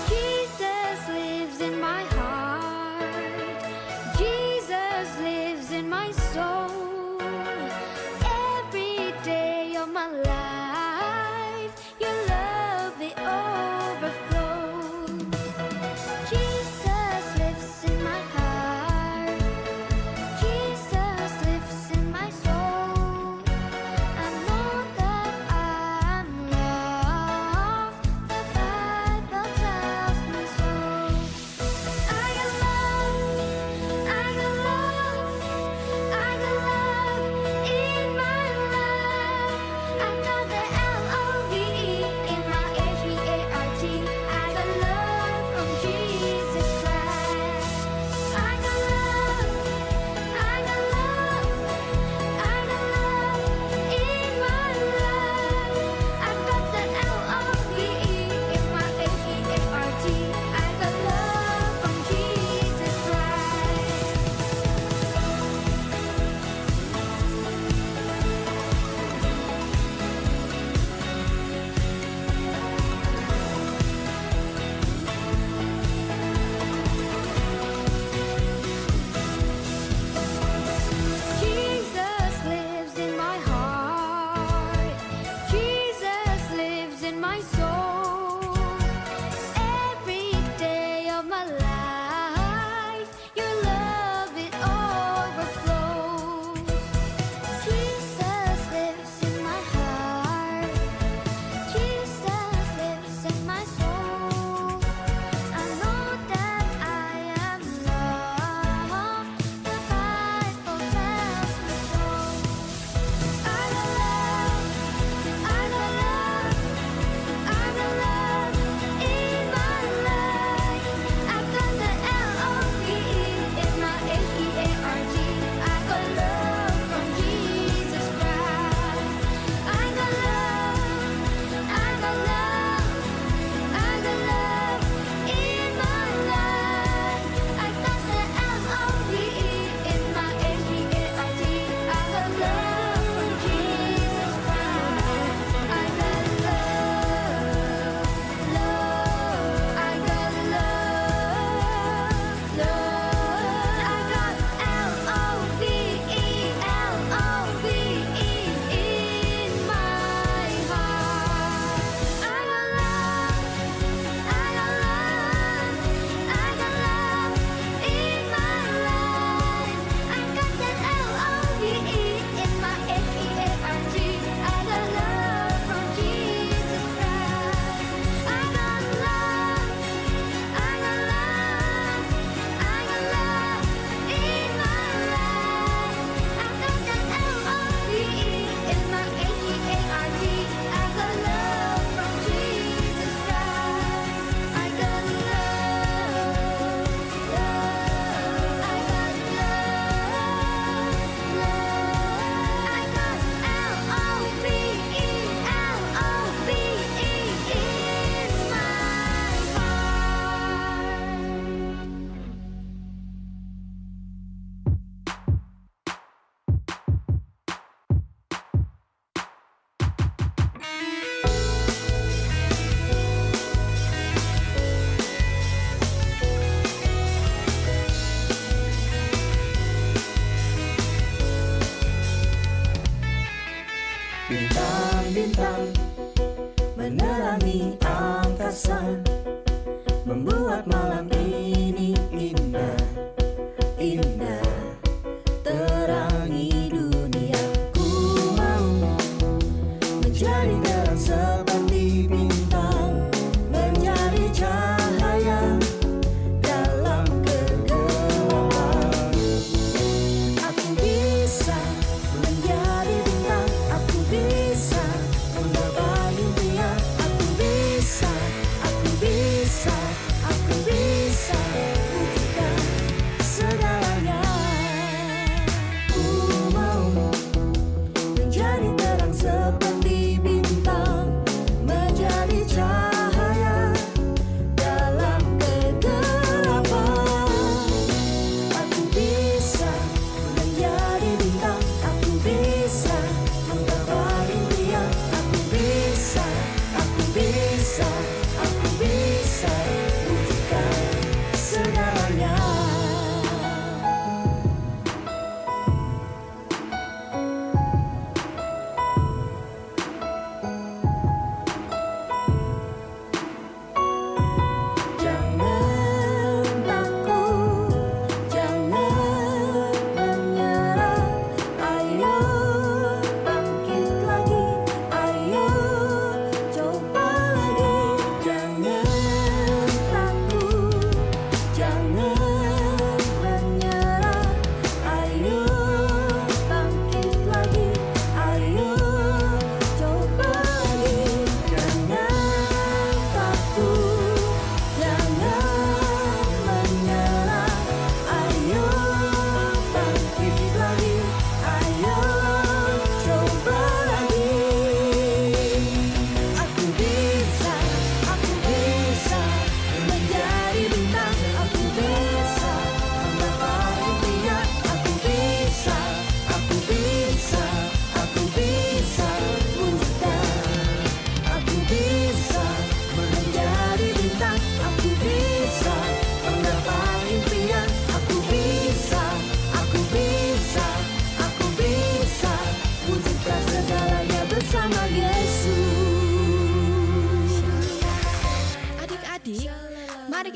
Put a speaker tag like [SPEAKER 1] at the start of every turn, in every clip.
[SPEAKER 1] Jesus lives in my heart. Jesus lives in my soul. Every day of my life, your love it all.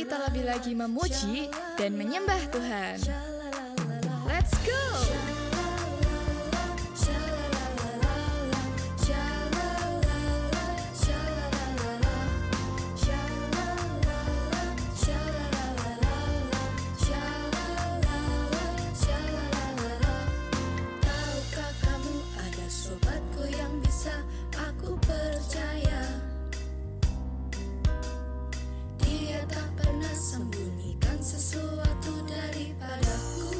[SPEAKER 2] kita lebih lagi memuji dan menyembah Tuhan. Let's go!
[SPEAKER 3] Tahukah kamu ada sobatku yang bisa aku percaya? Dia tak pernah sembunyikan sesuatu daripadaku.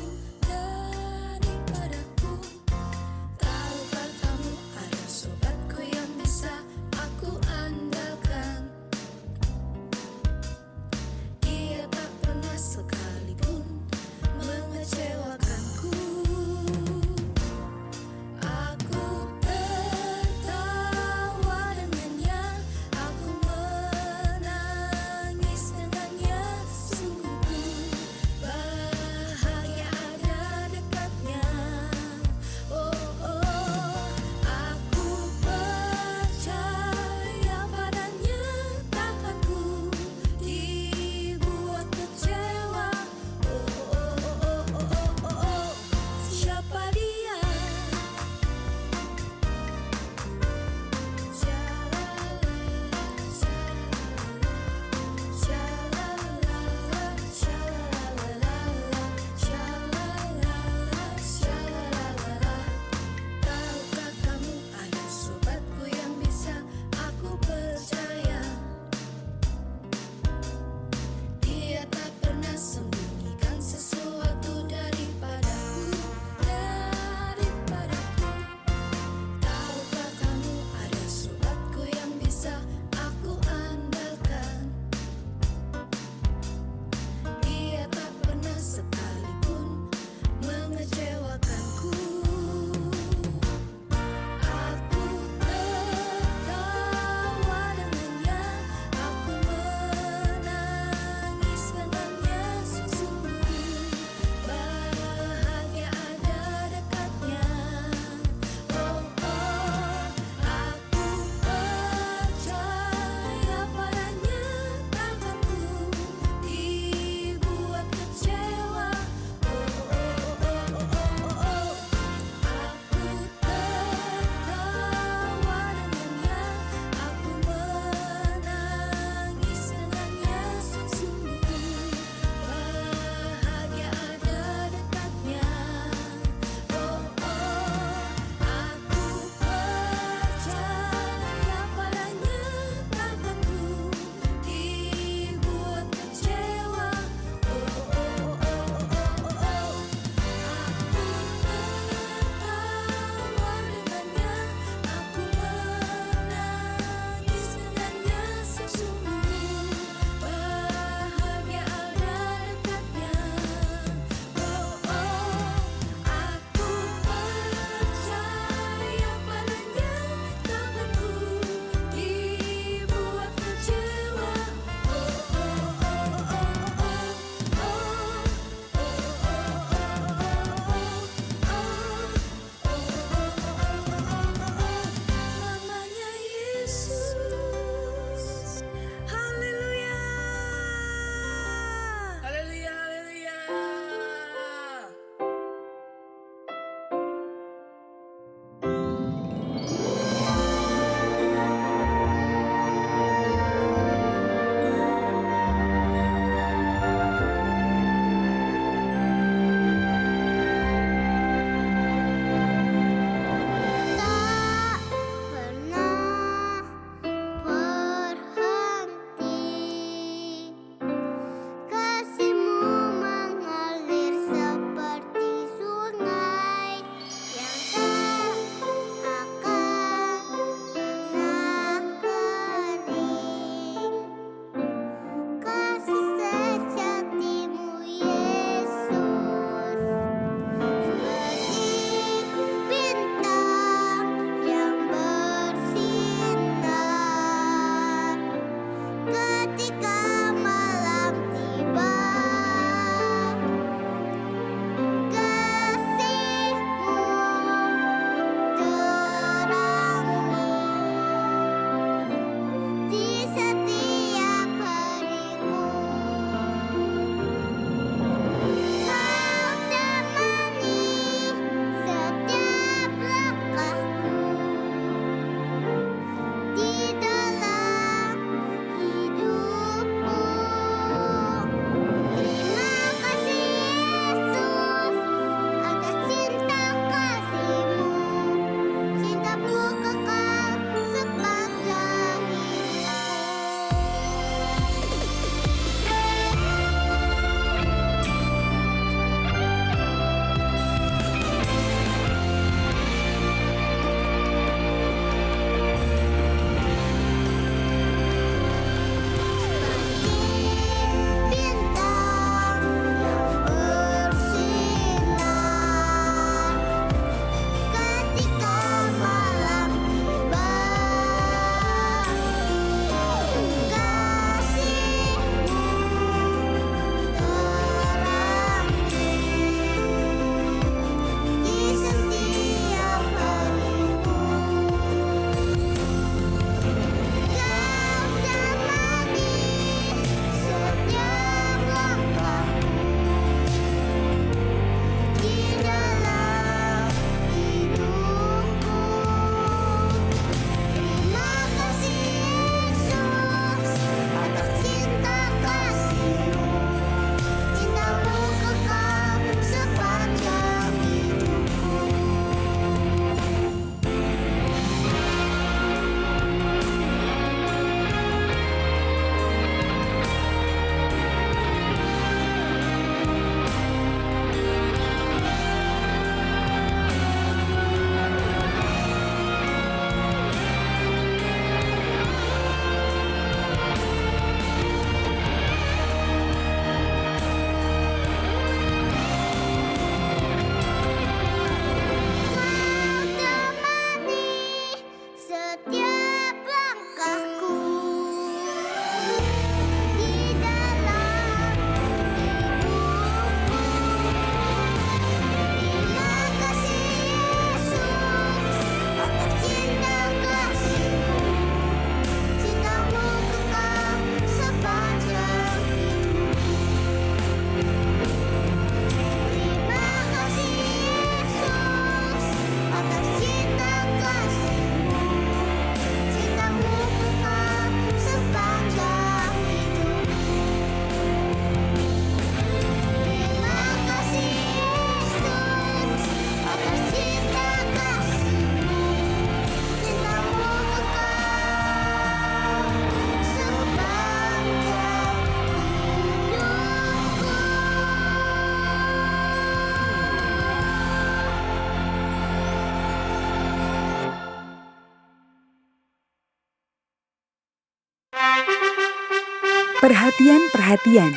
[SPEAKER 4] Perhatian,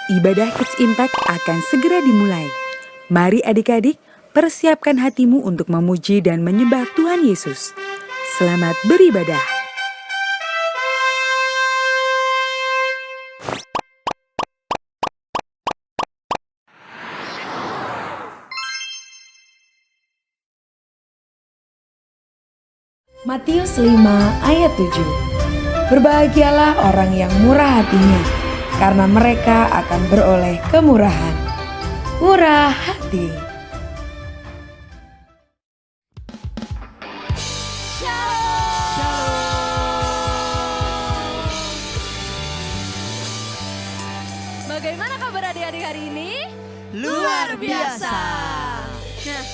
[SPEAKER 4] ibadah Kids Impact akan segera dimulai. Mari adik-adik, persiapkan hatimu untuk memuji dan menyembah Tuhan Yesus. Selamat beribadah.
[SPEAKER 5] Matius 5 ayat 7. Berbahagialah orang yang murah hatinya, karena mereka akan beroleh kemurahan. Murah hati.
[SPEAKER 6] Bagaimana kabar adik-adik hari ini?
[SPEAKER 7] Luar biasa.
[SPEAKER 6] Nah,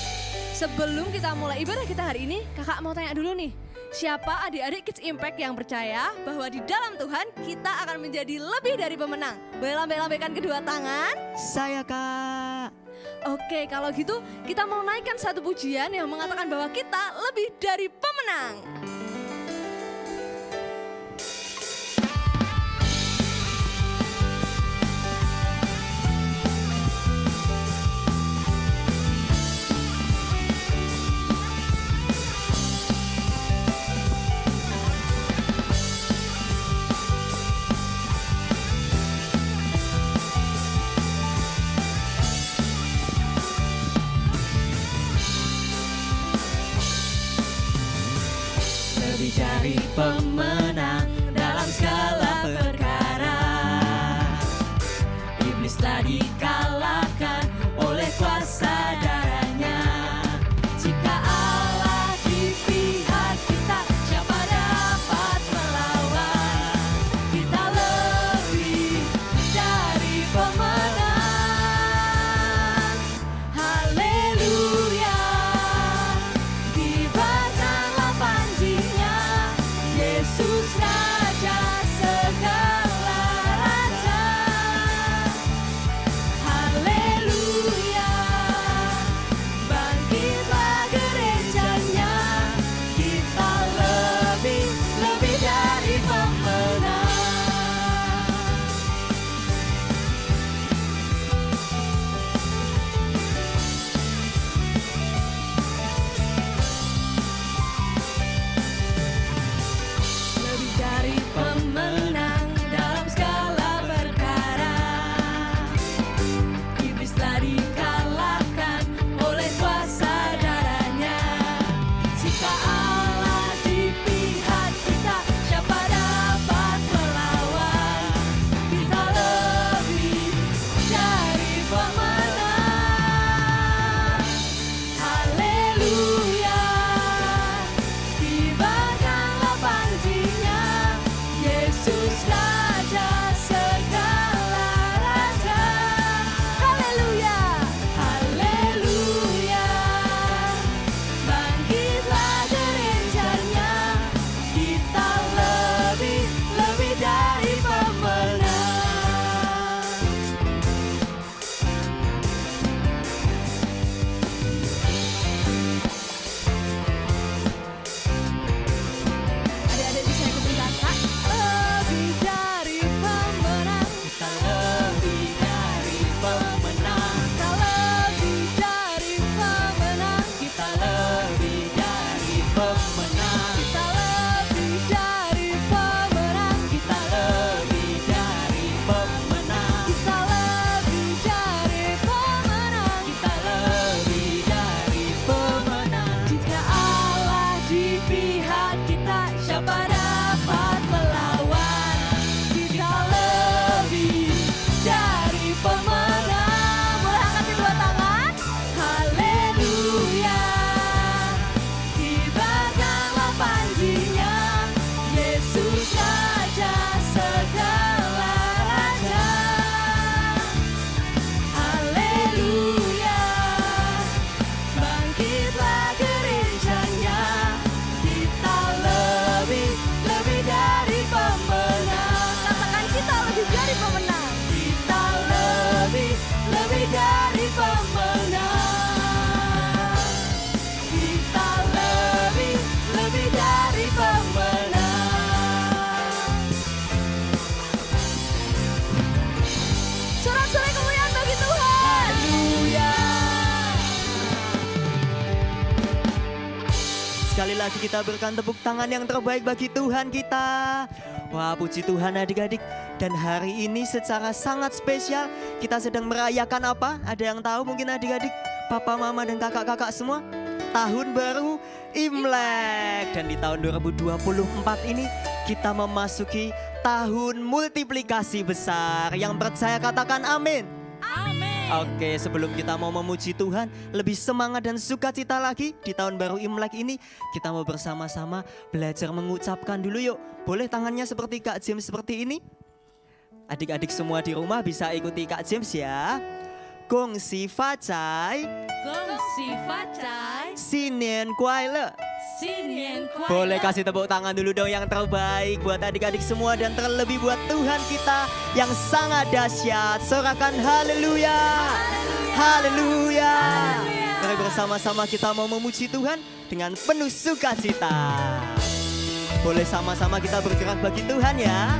[SPEAKER 6] sebelum kita mulai ibadah kita hari ini, kakak mau tanya dulu nih. Siapa adik-adik Kids Impact yang percaya bahwa di dalam Tuhan kita akan menjadi lebih dari pemenang? Boleh lambaikan kedua tangan?
[SPEAKER 7] Saya Kak.
[SPEAKER 6] Oke, kalau gitu kita mau naikkan satu pujian yang mengatakan bahwa kita lebih dari pemenang.
[SPEAKER 7] Lebih dari pemenang dalam segala perkara. Iblis telah dikalahkan oleh kuasa darahnya. Jika Allah di pihak kita, siapa dapat melawan? Kita lebih dari pemenang. Haleluya. Dibacalah panjinya, Yesus Raja segala raja. Haleluya. Bangkitlah gerejanya, kita lebih dari pemenang. Lebih dari pemenang.
[SPEAKER 8] sekali lagi kita berikan tepuk tangan yang terbaik bagi Tuhan kita. Wah, puji Tuhan adik-adik. Dan hari ini secara sangat spesial kita sedang merayakan apa? Ada yang tahu mungkin adik-adik, papa, mama, dan kakak-kakak semua? Tahun baru Imlek. Dan di tahun 2024 ini kita memasuki tahun multiplikasi besar. Yang percaya katakan amin. Oke, sebelum kita mau memuji Tuhan, lebih semangat dan sukacita lagi di tahun baru Imlek ini, kita mau bersama-sama belajar mengucapkan dulu yuk. Boleh tangannya seperti Kak James seperti ini? Adik-adik semua di rumah bisa ikuti Kak James ya. Gong si fa cai, Sinian kuai le. Boleh kasih tepuk tangan dulu dong yang terbaik buat adik-adik semua dan terlebih buat Tuhan kita yang sangat dahsyat. Sorakan haleluya. Haleluya. Mari bersama-sama kita mau memuji Tuhan dengan penuh sukacita. Boleh sama-sama kita bergerak bagi Tuhan ya.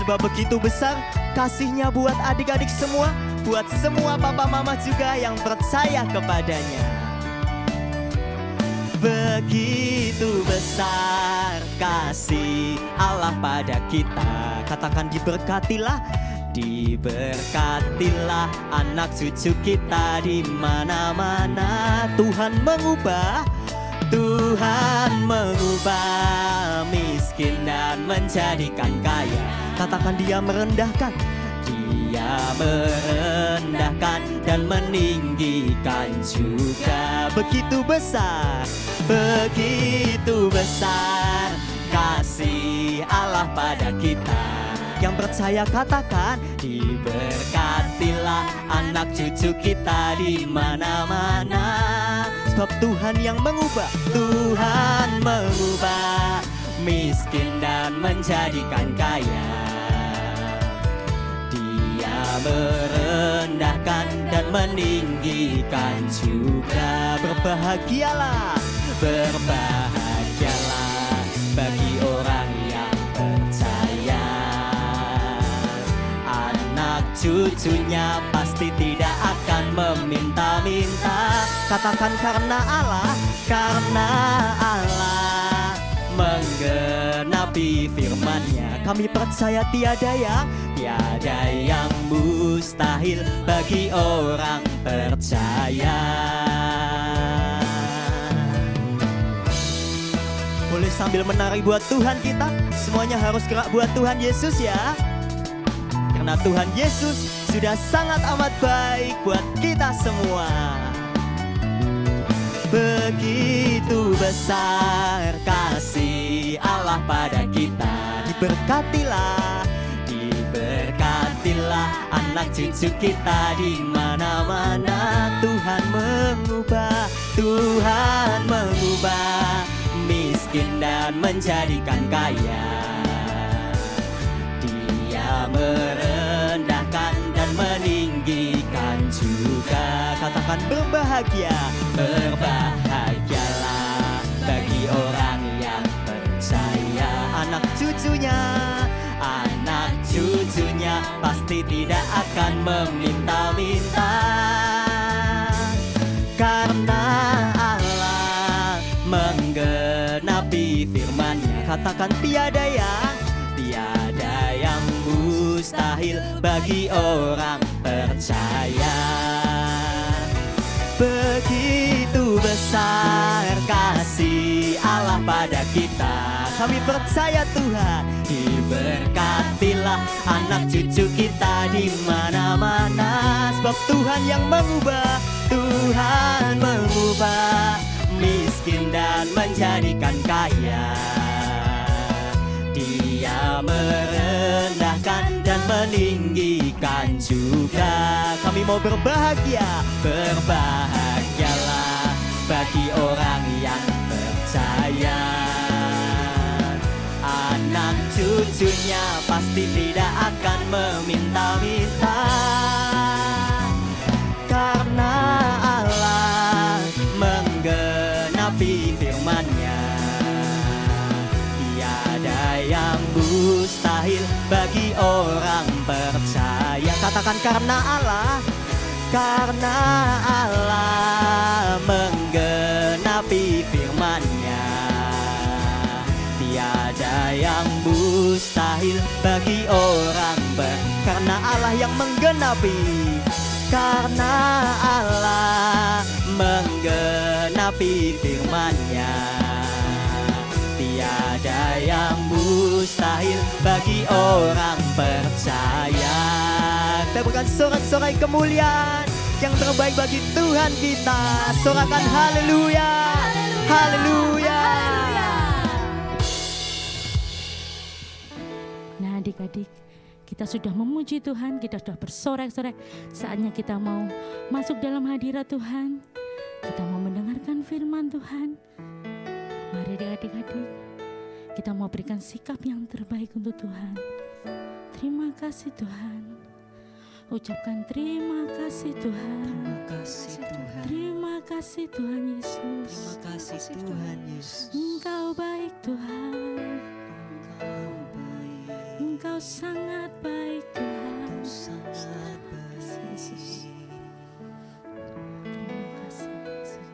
[SPEAKER 8] Sebab begitu besar kasih-Nya buat adik-adik semua, buat semua papa mama juga yang percaya kepadanya. Begitu besar kasih Allah pada kita. Katakan diberkatilah, diberkatilah anak cucu kita di mana-mana. Tuhan mengubah miskin dan menjadikan kaya. Katakan dia merendahkan dan meninggikan juga. Begitu besar kasih Allah pada kita. Yang percaya katakan diberkatilah anak cucu kita di mana-mana. Sebab Tuhan yang mengubah miskin dan menjadikan kaya. Merendahkan dan meninggikan juga. Berbahagialah bagi orang yang percaya. Anak cucunya pasti tidak akan meminta-minta. Katakan karena Allah menggenapi firman-Nya. Kami percaya tiada yang mustahil bagi orang percaya. Boleh sambil menari buat Tuhan kita. Semuanya harus gerak buat Tuhan Yesus ya. Karena Tuhan Yesus sudah sangat amat baik buat kita semua. Begitu besar kasih Allah pada kita. Diberkatilah anak cucu kita di mana-mana. Tuhan mengubah miskin dan menjadikan kaya. Dia merendahkan dan meninggikan juga. Katakan berbahagialah bagi orang yang percaya. Anak cucunya pasti tidak akan meminta-minta. Karena Allah menggenapi firman-Nya. Katakan tiada yang mustahil bagi orang percaya. Begitu besar kasih Allah pada kita. Kami percaya Tuhan. Diberkatilah anak cucu kita di mana-mana. Sebab Tuhan yang mengubah miskin dan menjadikan kaya. Dia merendahkan dan meninggikan juga. Kami mau berbahagialah bagi orang yang percaya. Anak cucunya pasti tidak akan meminta-minta. Karena Allah menggenapi firman-Nya. Tiada yang mustahil bagi orang percaya. Katakan karena Allah menggenapi firman. yang mustahil bagi orang karena Allah yang menggenapi, karena Allah menggenapi firman-Nya. Tiada yang mustahil bagi orang percaya. Kita berikan sorak-sorai kemuliaan yang terbaik bagi Tuhan kita. Sorakan haleluya, haleluya.
[SPEAKER 9] Nah adik-adik, kita sudah memuji Tuhan, kita sudah bersorak-sorai. Saatnya kita mau masuk dalam hadirat Tuhan. Kita mau mendengarkan firman Tuhan. Mari adik-adik, kita mau berikan sikap yang terbaik untuk Tuhan. Terima kasih Tuhan. Ucapkan terima kasih Tuhan.
[SPEAKER 8] Terima kasih Tuhan.
[SPEAKER 9] Terima kasih Tuhan Yesus.
[SPEAKER 8] Terima kasih Tuhan Yesus.
[SPEAKER 9] Engkau baik Tuhan. Engkau sangat baik Tuhan.
[SPEAKER 8] Sangat baik
[SPEAKER 9] Yesus. Terima kasih Yesus.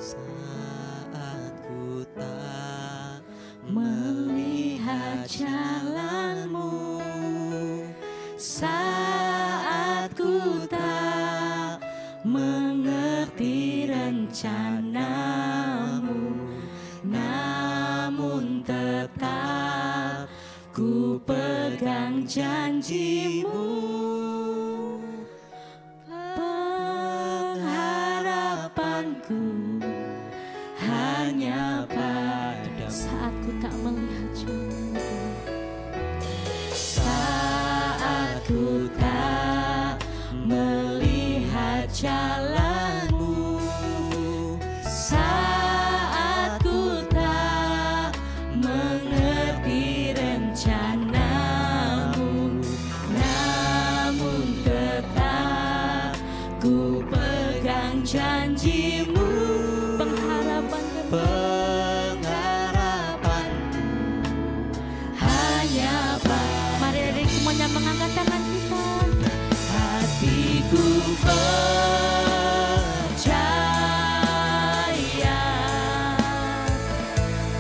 [SPEAKER 8] Saat ku tak
[SPEAKER 9] Melihat jalanmu, saat ku tak mengerti rencanamu, namun tetap ku pegang janjimu. Pengharapanku hanya padamu. Saat ku tak melihat jalanmu, saat ku tak melihat jalanmu, saat ku tak mengerti rencanamu, namun tetap ku pegang janjimu. Pengharapanku hanya mari adik semuanya mengangkat tangan kita. Hatiku percaya,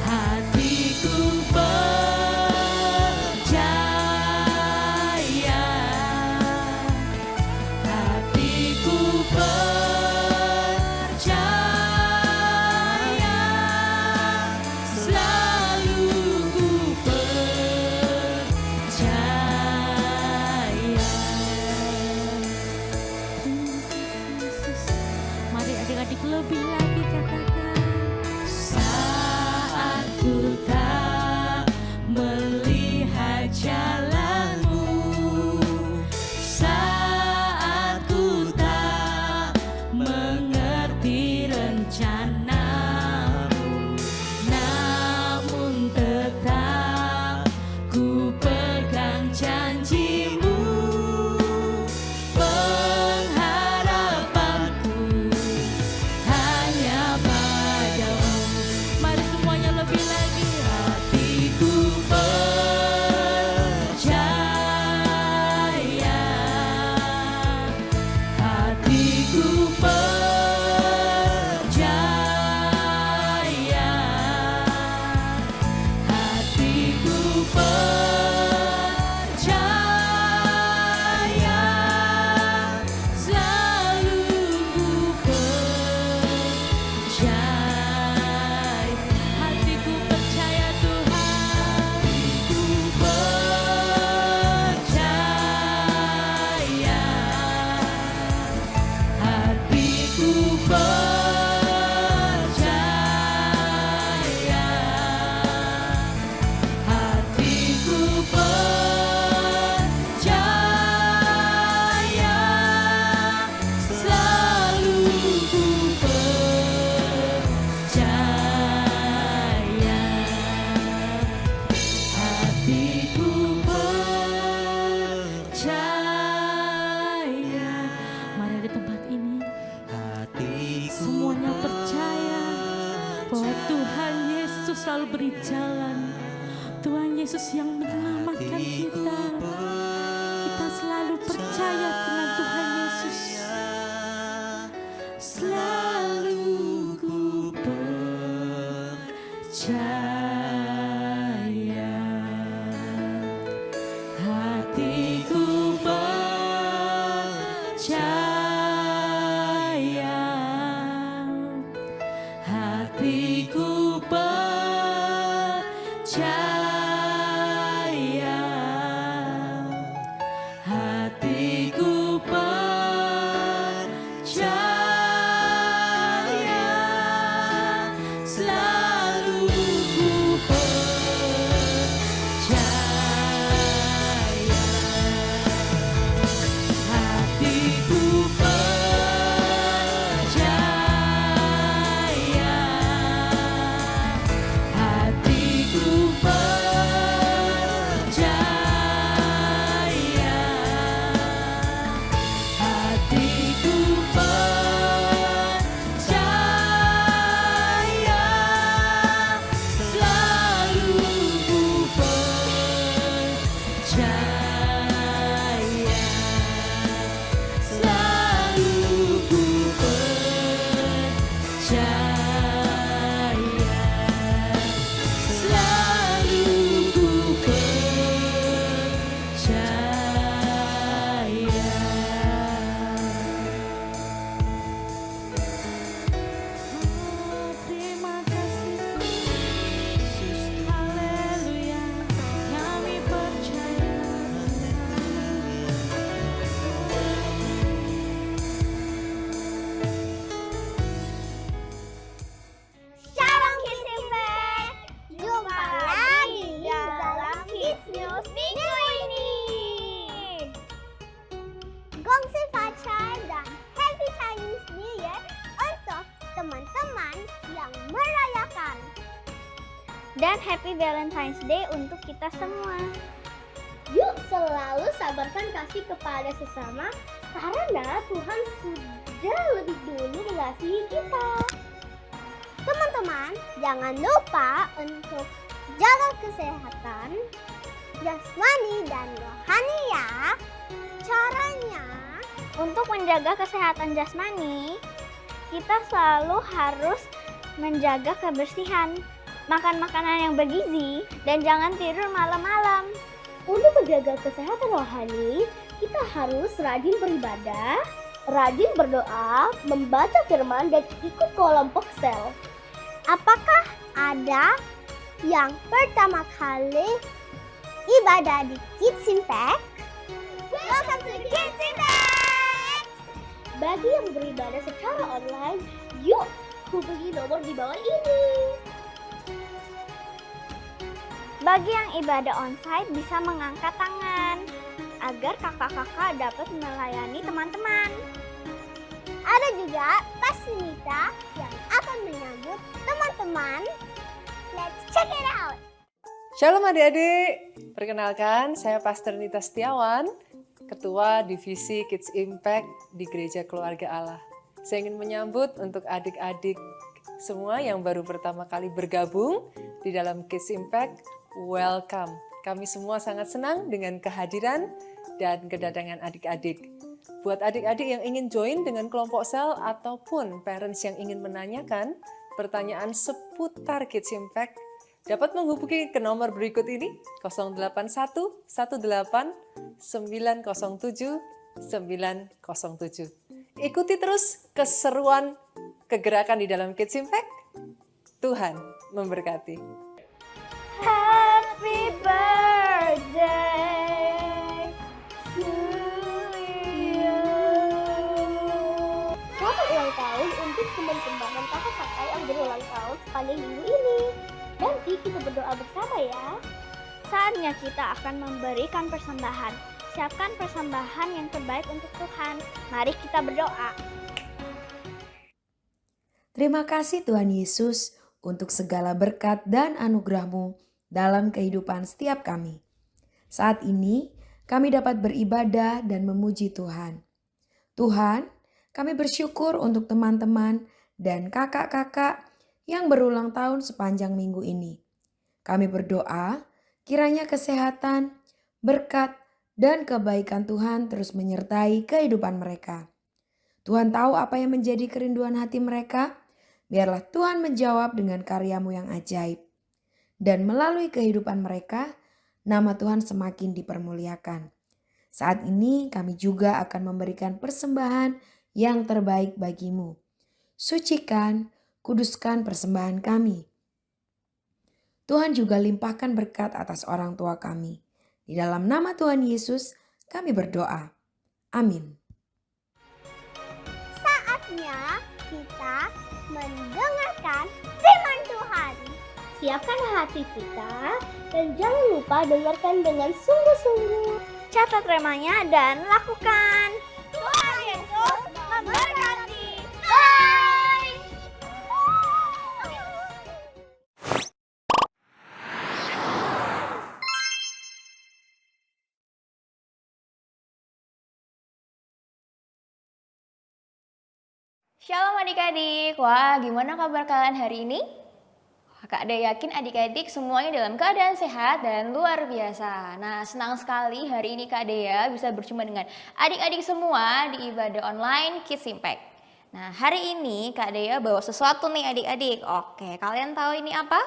[SPEAKER 9] hatiku percaya, hatiku percaya, selalu ku percaya. Mari adik-adik lebih lagi katakan. Saat ku tak melihat jalanmu, saat ku tak mengerti rencanamu, namun tetap ku pegang janjimu. Pengharapanku hanya padamu. Mari semuanya lebih lagi. Hatiku percaya, hatiku percaya, hatiku percaya, selalu ku percaya. Hatiku percaya Tuhan. Hatiku percaya, hatiku percaya, selalu ku percaya. Hatiku percaya. Mari di tempat ini semuanya percaya bahwa Tuhan Yesus selalu beri jalan. Tuhan Yesus yang menyelamatkan kita. Kita selalu percaya dengan Tuhan Yesus. Selalu percaya, hatiku percaya, hatiku percaya, hatiku percaya, selalu ku percaya, hatiku percaya, hatiku percaya, hatiku percaya, selalu ku percaya, selalu ku percaya, selalu ku percaya. Terima kasih Yesus, haleluya, kami percaya.
[SPEAKER 1] Shalom Kids Impact. Jumpa lagi dalam Kids News minggu ini. Gongsi Facar dan Happy Chinese New Year untuk teman-teman yang merayakan. Dan Happy Valentine's Day untuk kita semua. Yuk selalu sabarkan kasih kepada sesama karena Tuhan sudah lebih dulu mengasihi kita. Teman-teman, jangan lupa untuk jaga kesehatan jasmani dan rohani ya. Caranya untuk menjaga kesehatan jasmani, kita selalu harus menjaga kebersihan, makan makanan yang bergizi, dan jangan tidur malam-malam. Untuk menjaga kesehatan rohani, kita harus rajin beribadah, rajin berdoa, membaca firman, dan ikut kelompok sel. Apakah ada yang pertama kali ibadah di Kids Impact? Welcome to Kids Impact! Bagi yang beribadah secara online, yuk hubungi nomor di bawah ini. Bagi yang ibadah onsite bisa mengangkat tangan agar kakak-kakak dapat melayani teman-teman. Ada juga Pastor yang akan menyambut teman-teman. Let's check it out.
[SPEAKER 10] Shalom adik-adik, perkenalkan saya Pastor Nita Setiawan, Ketua Divisi Kids Impact di Gereja Keluarga Allah. Saya ingin menyambut untuk adik-adik semua yang baru pertama kali bergabung di dalam Kids Impact, welcome. Kami semua sangat senang dengan kehadiran dan kedatangan adik-adik. Buat adik-adik yang ingin join dengan kelompok sel ataupun parents yang ingin menanyakan pertanyaan seputar Kids Impact, dapat menghubungi ke nomor berikut ini 081 18 907 907. Ikuti terus keseruan kegerakan di dalam Kids Impact. Tuhan memberkati.
[SPEAKER 1] Happy birthday to you. Selamat ulang tahun untuk teman-teman dan kakak-kakak yang berulang tahun sepanjang minggu ini. Nanti kita berdoa bersama ya. Saatnya kita akan memberikan persembahan. Siapkan persembahan yang terbaik untuk Tuhan. Mari kita berdoa.
[SPEAKER 5] Terima kasih Tuhan Yesus untuk segala berkat dan anugerah-Mu dalam kehidupan setiap kami. Saat ini kami dapat beribadah dan memuji Tuhan. Tuhan, kami bersyukur untuk teman-teman dan kakak-kakak yang berulang tahun sepanjang minggu ini. Kami berdoa kiranya kesehatan, berkat, dan kebaikan Tuhan terus menyertai kehidupan mereka. Tuhan tahu apa yang menjadi kerinduan hati mereka. Biarlah Tuhan menjawab dengan karya-Mu yang ajaib. dan melalui kehidupan mereka, nama Tuhan semakin dipermuliakan. Saat ini kami juga akan memberikan persembahan yang terbaik bagimu. Sucikan, kuduskan persembahan kami. Tuhan juga limpahkan berkat atas orang tua kami. Di dalam nama Tuhan Yesus, kami berdoa. Amin.
[SPEAKER 1] Saatnya kita mendengarkan firman Tuhan. Siapkan hati kita dan jangan lupa dengarkan dengan sungguh-sungguh. Catat remanya dan lakukan. Tuhan Yesus memberkati. Bye.
[SPEAKER 11] Shalom adik-adik, wah gimana kabar kalian hari ini? Kak Dea yakin adik-adik semuanya dalam keadaan sehat dan luar biasa. Nah senang sekali hari ini Kak Dea bisa berjumpa dengan adik-adik semua di ibadah online Kids Impact. Nah hari ini Kak Dea bawa sesuatu nih adik-adik. Oke, kalian tahu ini apa?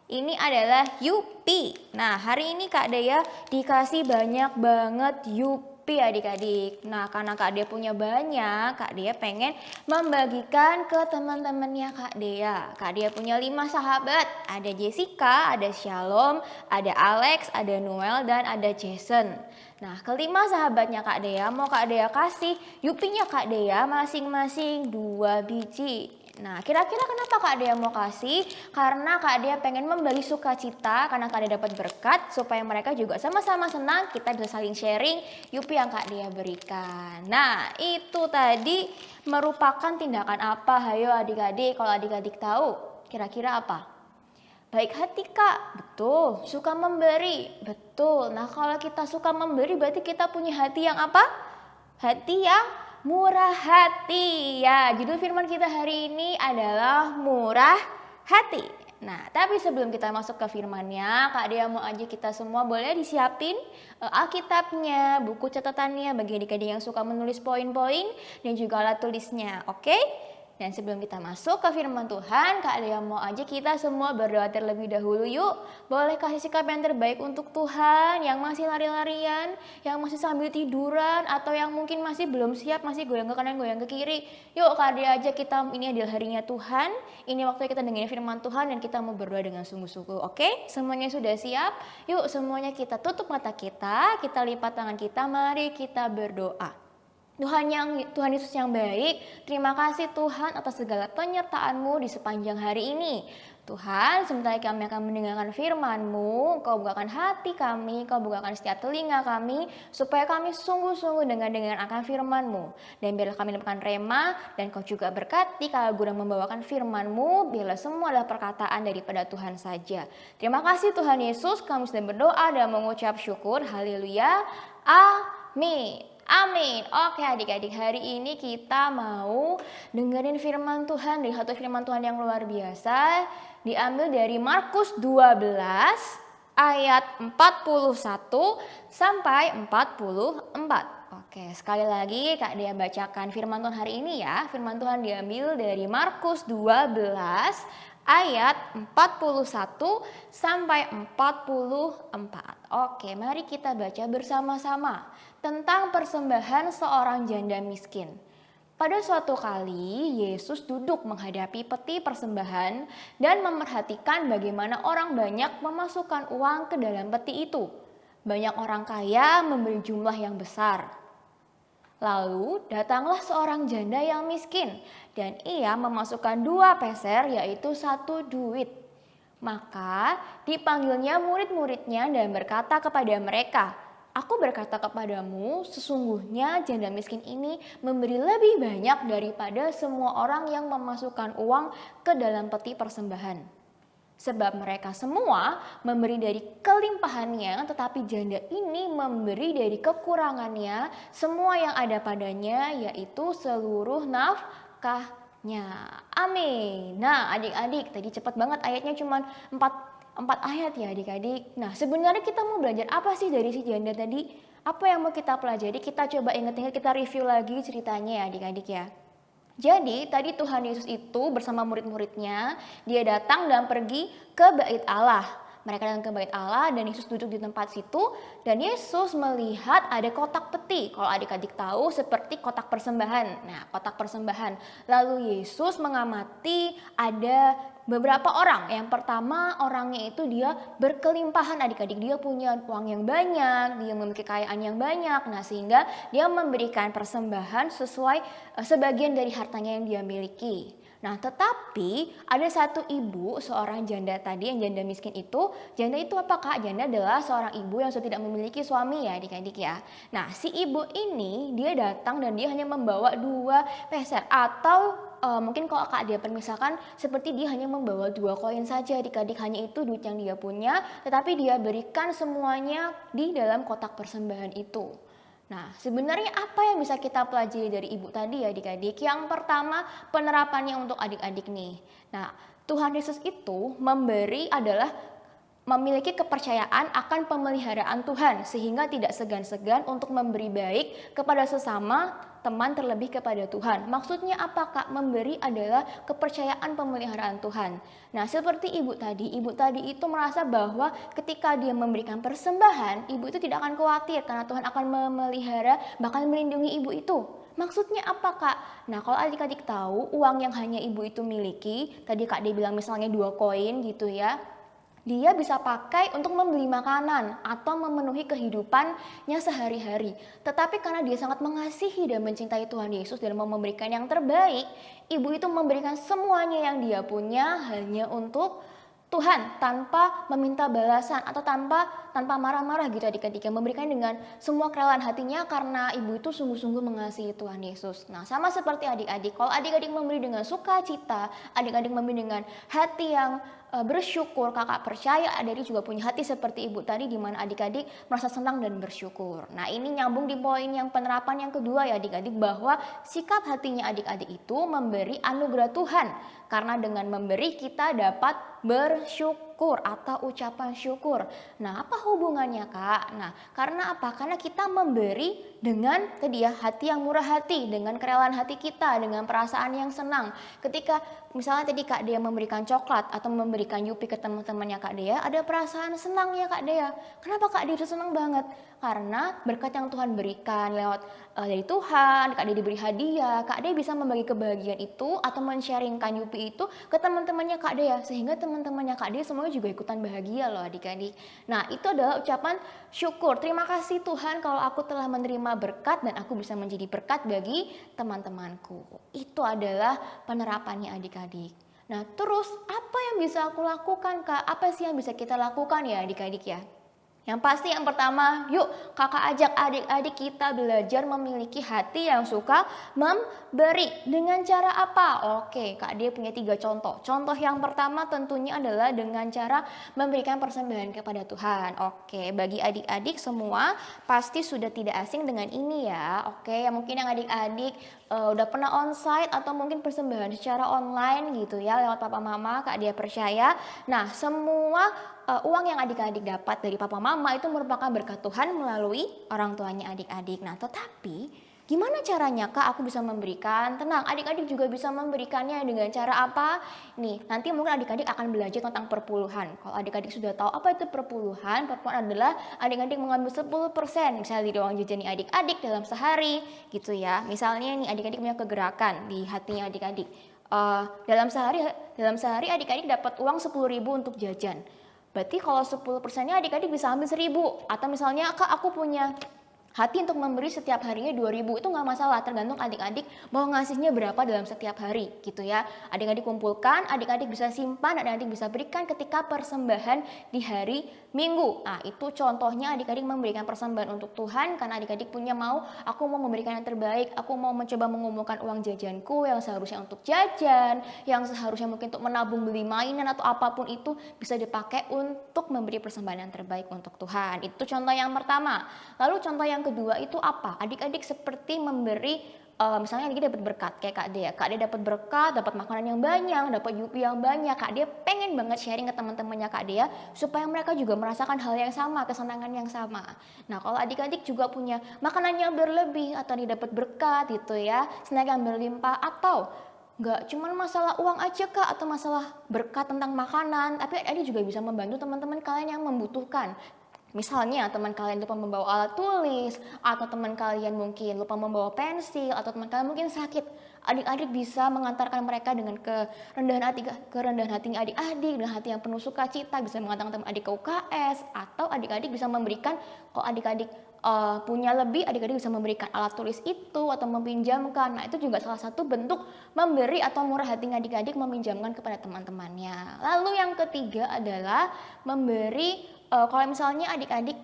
[SPEAKER 11] Ini adalah Yupi. Nah hari ini Kak Dea dikasih banyak banget Yupi adik-adik. Nah karena Kak Dea punya banyak, Kak Dea pengen membagikan ke teman-temannya Kak Dea. Kak Dea punya 5 sahabat. Ada Jessica, ada Shalom, ada Alex, ada Noel, dan ada Jason. Nah kelima sahabatnya Kak Dea mau Kak Dea kasih Yupinya Kak Dea masing-masing 2 biji. Nah kira-kira kenapa Kak Dea mau kasih? Karena Kak Dea pengen membagi sukacita karena Kak Dea dapat berkat supaya mereka juga sama-sama senang, kita bisa saling sharing Yupi yang Kak Dea berikan. Nah itu tadi merupakan tindakan apa? Hayo adik-adik, kalau adik-adik tahu kira-kira apa? Baik hati Kak, betul. Suka memberi, betul. Nah kalau kita suka memberi berarti kita punya hati yang apa? Hati yang murah hati. Ya, judul firman kita hari ini adalah murah hati. Nah, tapi sebelum kita masuk ke firmannya, Kak Dea mau ajak kita semua boleh disiapin Alkitabnya, buku catatannya bagi adik-adik yang suka menulis poin-poin dan juga alat tulisnya. Oke? Dan sebelum kita masuk ke firman Tuhan, Kak Dea mau aja kita semua berdoa terlebih dahulu yuk. Boleh kasih sikap yang terbaik untuk Tuhan, yang masih lari-larian, yang masih sambil tiduran, atau yang mungkin masih belum siap, masih goyang ke kanan, goyang ke kiri. Yuk Kak Dea aja kita, ini adalah harinya Tuhan, ini waktunya kita dengerin firman Tuhan dan kita mau berdoa dengan sungguh-sungguh. Oke? Semuanya sudah siap? Yuk semuanya kita tutup mata kita lipat tangan kita, mari kita berdoa. Tuhan Yesus yang baik, terima kasih Tuhan atas segala penyertaan-Mu di sepanjang hari ini. Tuhan, sebentar kami akan mendengarkan firman-Mu, Kau bukakan hati kami, Kau bukakan setiap telinga kami, supaya kami sungguh-sungguh dengar akan firman-Mu. Dan biarlah kami mendapatkan rema, dan Kau juga berkati kalau guna membawakan firman-Mu, biarlah semua adalah perkataan daripada Tuhan saja. Terima kasih Tuhan Yesus, kami sedang berdoa dan mengucap syukur, haleluya, amin. Amin. Oke adik-adik, hari ini kita mau dengerin firman Tuhan dari satu firman Tuhan yang luar biasa. Diambil dari Markus 12 ayat 41 sampai 44. Oke, sekali lagi Kak Dea bacakan firman Tuhan hari ini ya. Firman Tuhan diambil dari Markus 12 ayat 41 sampai 44. Oke, mari kita baca bersama-sama tentang persembahan seorang janda miskin. Pada suatu kali, Yesus duduk menghadapi peti persembahan dan memerhatikan bagaimana orang banyak memasukkan uang ke dalam peti itu. Banyak orang kaya memberi jumlah yang besar. Lalu datanglah seorang janda yang miskin dan ia memasukkan 2 peser yaitu 1 duit. Maka dipanggilnya murid-muridnya dan berkata kepada mereka, "Aku berkata kepadamu, sesungguhnya janda miskin ini memberi lebih banyak daripada semua orang yang memasukkan uang ke dalam peti persembahan. Sebab mereka semua memberi dari kelimpahannya, tetapi janda ini memberi dari kekurangannya semua yang ada padanya, yaitu seluruh nafkahnya." Amin. Nah adik-adik, tadi cepat banget ayatnya cuma 4 ayat ya adik-adik. Nah sebenarnya kita mau belajar apa sih dari si janda tadi? Apa yang mau kita pelajari? Kita coba ingat-ingat, kita review lagi ceritanya ya adik-adik ya. Jadi tadi Tuhan Yesus itu bersama murid-muridnya, dia datang dan pergi ke bait Allah. Mereka datang ke bait Allah dan Yesus duduk di tempat situ dan Yesus melihat ada kotak peti. Kalau adik-adik tahu seperti kotak persembahan. Nah, kotak persembahan. Lalu Yesus mengamati ada beberapa orang. Yang pertama orangnya itu dia berkelimpahan adik-adik. Dia punya uang yang banyak, dia memiliki kekayaan yang banyak. Nah, sehingga dia memberikan persembahan sesuai sebagian dari hartanya yang dia miliki. Nah, tetapi ada satu ibu, seorang janda tadi, yang janda miskin itu. Janda itu apa, Kak? Janda adalah seorang ibu yang sudah tidak memiliki suami ya adik-adik ya. Nah, si ibu ini dia datang dan dia hanya membawa 2 peser atau mungkin kalau Kak dia permisalkan seperti dia hanya membawa 2 koin saja adik-adik, hanya itu duit yang dia punya, tetapi dia berikan semuanya di dalam kotak persembahan itu. Nah, sebenarnya apa yang bisa kita pelajari dari ibu tadi ya adik-adik? Yang pertama, penerapannya untuk adik-adik nih. Nah, Tuhan Yesus itu memberi adalah memiliki kepercayaan akan pemeliharaan Tuhan sehingga tidak segan-segan untuk memberi baik kepada sesama teman terlebih kepada Tuhan. Maksudnya apa, Kak? Memberi adalah kepercayaan pemeliharaan Tuhan. Nah, seperti ibu tadi itu merasa bahwa ketika dia memberikan persembahan, ibu itu tidak akan khawatir karena Tuhan akan memelihara, bahkan melindungi ibu itu. Maksudnya apa, Kak? Nah, kalau adik-adik tahu uang yang hanya ibu itu miliki, tadi Kak dia bilang misalnya 2 koin gitu ya, dia bisa pakai untuk membeli makanan atau memenuhi kehidupannya sehari-hari. Tetapi karena dia sangat mengasihi dan mencintai Tuhan Yesus dan mau memberikan yang terbaik, ibu itu memberikan semuanya yang dia punya hanya untuk Tuhan tanpa meminta balasan atau tanpa marah-marah gitu adik-adik, yang memberikan dengan semua kerelaan hatinya karena ibu itu sungguh-sungguh mengasihi Tuhan Yesus. Nah, sama seperti adik-adik, kalau adik-adik memberi dengan sukacita, adik-adik memberi dengan hati yang bersyukur, kakak percaya adik-adik juga punya hati seperti ibu tadi di mana adik-adik merasa senang dan bersyukur. Nah, ini nyambung di poin yang penerapan yang kedua ya adik-adik, bahwa sikap hatinya adik-adik itu memberi anugerah Tuhan. Karena dengan memberi kita dapat bersyukur atau ucapan syukur. Nah, apa hubungannya, Kak? Nah, karena apa? Karena kita memberi dengan tadi ya hati yang murah hati, dengan kerelaan hati kita, dengan perasaan yang senang. Ketika misalnya tadi Kak Dea memberikan coklat atau memberikan Yupi ke teman-temannya Kak Dea, ada perasaan senangnya Kak Dea. Kenapa Kak Dea itu senang banget? Karena berkat yang Tuhan berikan lewat dari Tuhan, Kak Dea diberi hadiah, Kak Dea bisa membagi kebahagiaan itu atau men-sharingkan Yupi itu ke teman-temannya Kak Dea, sehingga teman-temannya Kak Dea semuanya juga ikutan bahagia loh adik-adik. Nah, itu adalah ucapan syukur. Terima kasih Tuhan kalau aku telah menerima berkat dan aku bisa menjadi berkat bagi teman-temanku. Itu adalah penerapannya adik-adik. Nah, terus apa yang bisa aku lakukan, Kak? Apa sih yang bisa kita lakukan ya adik-adik ya? Yang pasti yang pertama, yuk kakak ajak adik-adik kita belajar memiliki hati yang suka memberi. Dengan cara apa? Oke, Kak Dia punya 3 contoh. Contoh yang pertama tentunya adalah dengan cara memberikan persembahan kepada Tuhan. Oke, bagi adik-adik semua pasti sudah tidak asing dengan ini ya. Oke, mungkin yang adik-adik udah pernah onsite atau mungkin persembahan secara online gitu ya lewat papa mama, Kak Dia percaya. Nah, semua uang yang adik-adik dapat dari papa mama itu merupakan berkat Tuhan melalui orang tuanya adik-adik. Nah, tetapi gimana caranya Kak aku bisa memberikan? Tenang, adik-adik juga bisa memberikannya dengan cara apa? Nih, nanti mungkin adik-adik akan belajar tentang perpuluhan. Kalau adik-adik sudah tahu apa itu perpuluhan adalah adik-adik mengambil 10% misalnya di uang jajan adik-adik dalam sehari gitu ya. Misalnya nih adik-adik punya kegerakan di hatinya adik-adik. Dalam sehari adik-adik dapat uang 10.000 untuk jajan. Berarti kalau 10%-nya adik-adik bisa ambil 1.000. Atau misalnya Kak aku punya hati untuk memberi setiap harinya 2.000, itu nggak masalah, tergantung adik-adik mau ngasihnya berapa dalam setiap hari gitu ya. Adik-adik kumpulkan, adik-adik bisa simpan, adik-adik bisa berikan ketika persembahan di hari Minggu. Nah, itu contohnya adik-adik memberikan persembahan untuk Tuhan karena adik-adik punya aku mau memberikan yang terbaik, aku mau mencoba mengumpulkan uang jajanku yang seharusnya untuk jajan, yang seharusnya mungkin untuk menabung beli mainan atau apapun itu bisa dipakai untuk memberi persembahan yang terbaik untuk Tuhan. Itu contoh yang pertama. Lalu contoh yang kedua itu apa? Adik-adik seperti memberi misalnya dia dapat berkat kayak Kak Dea dapat berkat, dapat makanan yang banyak, dapat Yupi yang banyak. Kak Dea pengen banget sharing ke teman-temannya Kak Dea supaya mereka juga merasakan hal yang sama, kesenangan yang sama. Nah, kalau adik-adik juga punya makanan yang berlebih atau dia dapat berkat gitu ya, snack yang berlimpah, atau nggak cuma masalah uang aja Kak atau masalah berkat tentang makanan, tapi adik juga bisa membantu teman-teman kalian yang membutuhkan. Misalnya teman kalian lupa membawa alat tulis, atau teman kalian mungkin lupa membawa pensil, atau teman kalian mungkin sakit. Adik-adik bisa mengantarkan mereka dengan kerendahan hati adik-adik, dengan hati yang penuh sukacita, bisa mengantarkan teman adik ke UKS, atau adik-adik bisa memberikan, kalau adik-adik punya lebih, adik-adik bisa memberikan alat tulis itu atau meminjamkan. Nah, itu juga salah satu bentuk memberi atau murah hati adik-adik meminjamkan kepada teman-temannya. Lalu yang ketiga adalah memberi. Kalau misalnya adik-adik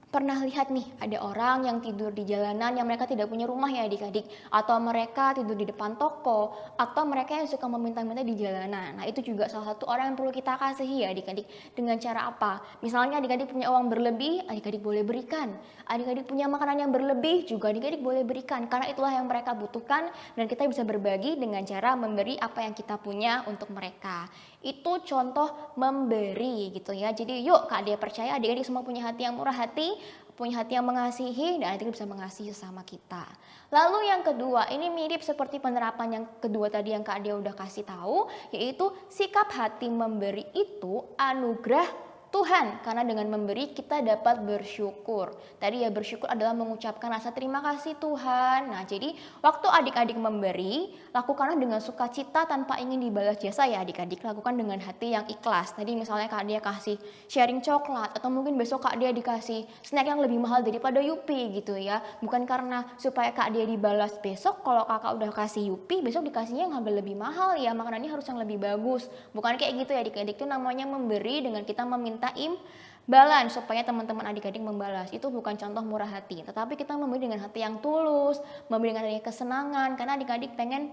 [SPEAKER 11] pernah lihat nih ada orang yang tidur di jalanan yang mereka tidak punya rumah ya adik-adik, atau mereka tidur di depan toko, atau mereka yang suka meminta-minta di jalanan. Nah, itu juga salah satu orang yang perlu kita kasihi ya adik-adik. Dengan cara apa? Misalnya adik-adik punya uang berlebih, adik-adik boleh berikan. Adik-adik punya makanan yang berlebih, juga adik-adik boleh berikan, karena itulah yang mereka butuhkan, dan kita bisa berbagi dengan cara memberi apa yang kita punya untuk mereka. Itu contoh memberi gitu ya. Jadi yuk Kak Dea percaya adik-adik semua punya hati yang murah hati, punya hati yang mengasihi, dan adik-adik bisa mengasihi sesama kita. Lalu yang kedua, ini mirip seperti penerapan yang kedua tadi yang Kak Dea udah kasih tahu, yaitu sikap hati memberi itu anugerah Tuhan, karena dengan memberi kita dapat bersyukur. Tadi ya, bersyukur adalah mengucapkan rasa terima kasih Tuhan. Nah, jadi waktu adik-adik memberi, lakukanlah dengan sukacita tanpa ingin dibalas jasa ya adik-adik. Lakukan dengan hati yang ikhlas. Tadi misalnya Kak Dea kasih sharing coklat, atau mungkin besok Kak Dea dikasih snack yang lebih mahal daripada Yupi gitu ya. Bukan karena supaya Kak Dea dibalas besok, kalau kakak udah kasih Yupi, besok dikasihnya yang harga lebih mahal ya. Makanannya harus yang lebih bagus. Bukan kayak gitu ya adik-adik, itu namanya memberi dengan kita meminta imbalan supaya teman-teman adik-adik membalas. Itu bukan contoh murah hati, tetapi kita memberi dengan hati yang tulus, memberi dengan hati kesenangan, karena adik-adik pengen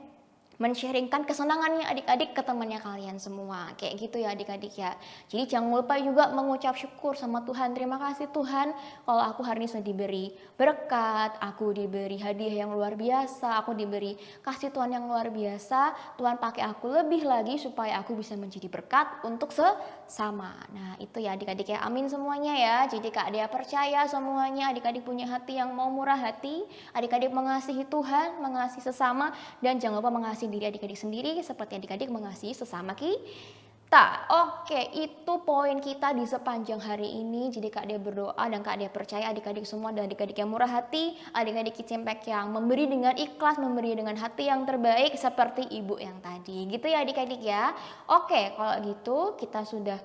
[SPEAKER 11] men-sharingkan kesenangannya adik-adik ke temannya kalian semua. Kayak gitu ya adik-adik ya. Jadi jangan lupa juga mengucap syukur sama Tuhan. Terima kasih Tuhan kalau aku hari ini sudah diberi berkat, aku diberi hadiah yang luar biasa, aku diberi kasih Tuhan yang luar biasa. Tuhan pakai aku lebih lagi supaya aku bisa menjadi berkat untuk sesama. Nah, itu ya adik-adik ya. Amin semuanya ya. Jadi Kak Dea percaya semuanya adik-adik punya hati yang mau murah hati, adik-adik mengasihi Tuhan, mengasihi sesama, dan jangan lupa mengasihi diri adik-adik sendiri seperti adik-adik mengasihi sesama kita. Oke, itu poin kita di sepanjang hari ini. Jadi Kak Dea berdoa dan Kak Dea percaya adik-adik semua dan adik-adik yang murah hati, adik-adik Kids Impact yang memberi dengan ikhlas, memberi dengan hati yang terbaik seperti ibu yang tadi. Gitu ya adik-adik ya. Oke, kalau gitu kita sudah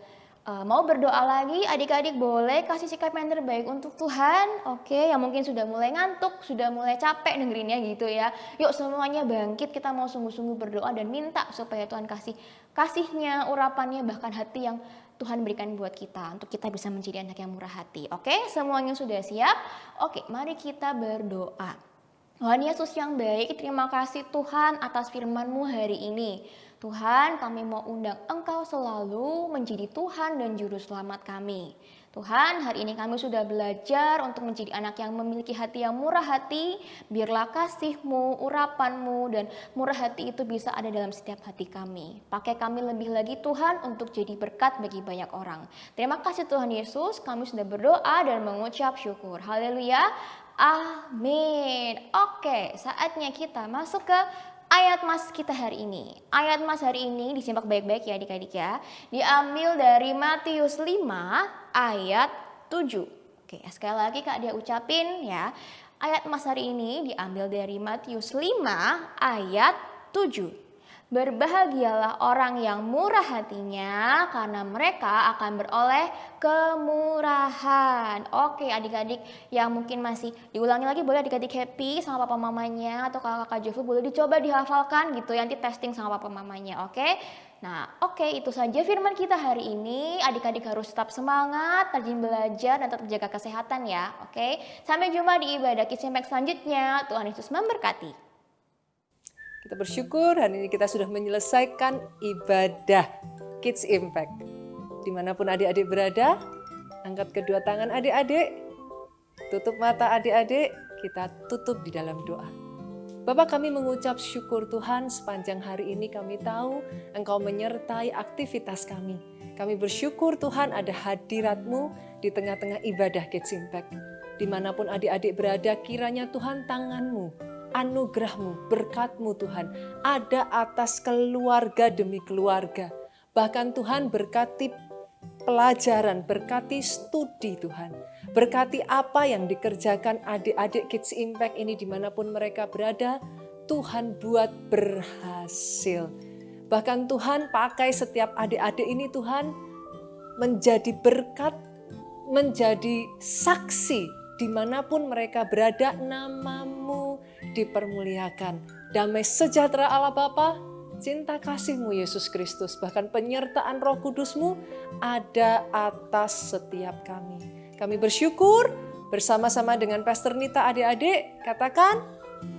[SPEAKER 11] mau berdoa lagi. Adik-adik boleh kasih sikap yang terbaik untuk Tuhan. Oke, yang mungkin sudah mulai ngantuk, sudah mulai capek dengerinnya gitu ya. Yuk semuanya bangkit, kita mau sungguh-sungguh berdoa dan minta supaya Tuhan kasihnya, urapannya, bahkan hati yang Tuhan berikan buat kita, untuk kita bisa menjadi anak yang murah hati. Oke, semuanya sudah siap? Oke, mari kita berdoa. Tuhan Yesus yang baik, terima kasih Tuhan atas firman-Mu hari ini. Tuhan, kami mau undang Engkau selalu menjadi Tuhan dan Juru Selamat kami. Tuhan, hari ini kami sudah belajar untuk menjadi anak yang memiliki hati yang murah hati. Biarlah kasih-Mu, urapan-Mu, dan murah hati itu bisa ada dalam setiap hati kami. Pakai kami lebih lagi Tuhan untuk jadi berkat bagi banyak orang. Terima kasih Tuhan Yesus, kami sudah berdoa dan mengucap syukur. Haleluya, amin. Oke, saatnya kita masuk ke ayat mas kita hari ini. Ayat mas hari ini disimak baik-baik ya adik-adik ya. Diambil dari Matius 5 ayat 7. Oke, sekali lagi Kak Dea ucapin ya. Ayat mas hari ini diambil dari Matius 5 ayat 7. Berbahagialah orang yang murah hatinya, karena mereka akan beroleh kemurahan. Oke adik-adik yang mungkin masih diulangi lagi, boleh adik-adik happy sama papa mamanya, atau kakak Jovu boleh dicoba dihafalkan gitu, nanti testing sama papa mamanya. Oke. Nah, oke, itu saja firman kita hari ini. Adik-adik harus tetap semangat, rajin belajar, dan tetap jaga kesehatan ya. Oke. Sampai jumpa di ibadah Kids Impact selanjutnya. Tuhan Yesus memberkati.
[SPEAKER 10] Kita bersyukur hari ini kita sudah menyelesaikan ibadah Kids Impact. Dimanapun adik-adik berada, angkat kedua tangan adik-adik, tutup mata adik-adik, kita tutup di dalam doa. Bapak, kami mengucap syukur Tuhan sepanjang hari ini kami tahu Engkau menyertai aktivitas kami. Kami bersyukur Tuhan ada hadirat-Mu di tengah-tengah ibadah Kids Impact. Dimanapun adik-adik berada, kiranya Tuhan tangan-Mu, anugerah-Mu, berkat-Mu Tuhan ada atas keluarga demi keluarga. Bahkan Tuhan berkati pelajaran, berkati studi Tuhan. Berkati apa yang dikerjakan adik-adik Kids Impact ini dimanapun mereka berada, Tuhan buat berhasil. Bahkan Tuhan pakai setiap adik-adik ini Tuhan menjadi berkat, menjadi saksi dimanapun mereka berada, nama-Mu dipermuliakan. Damai sejahtera Allah Bapa, cinta kasih-Mu Yesus Kristus, bahkan penyertaan Roh Kudus-Mu ada atas setiap kami. Kami bersyukur bersama-sama dengan Pastor Nita adik-adik, katakan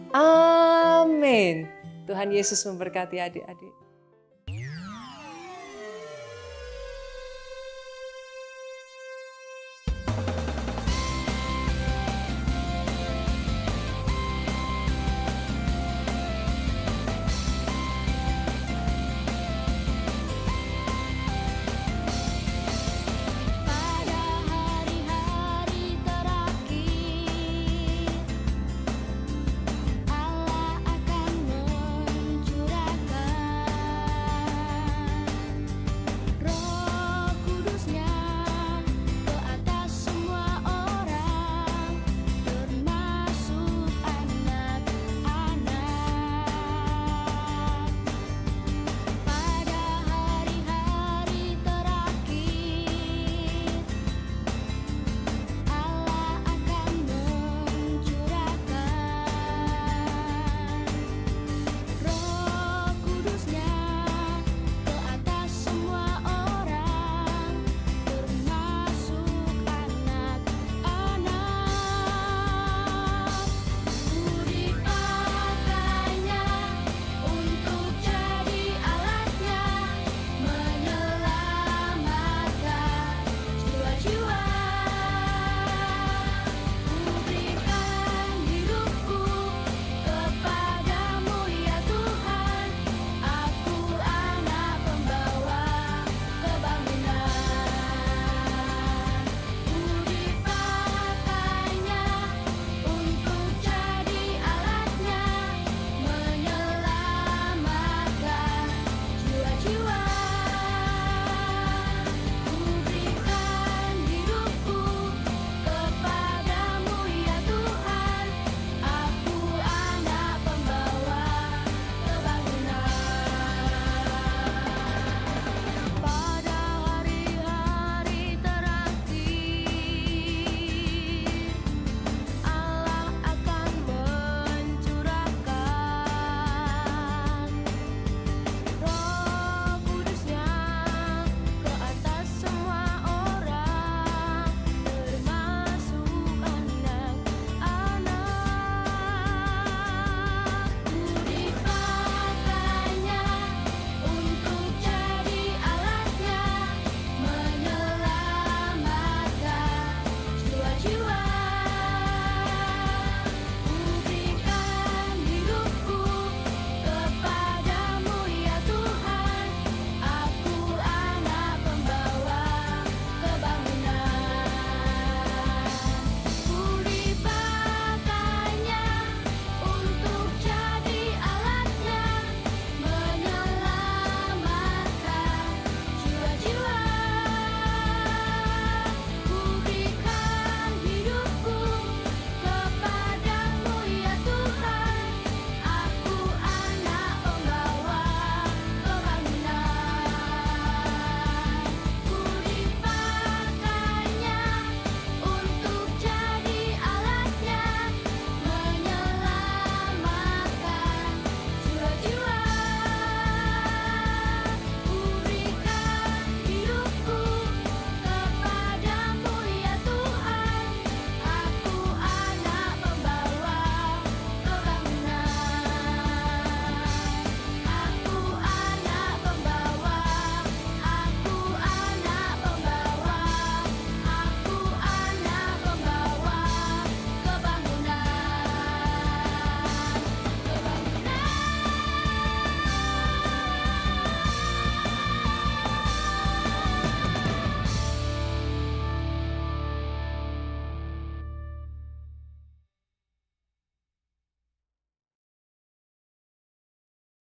[SPEAKER 10] amin. Tuhan Yesus memberkati adik-adik.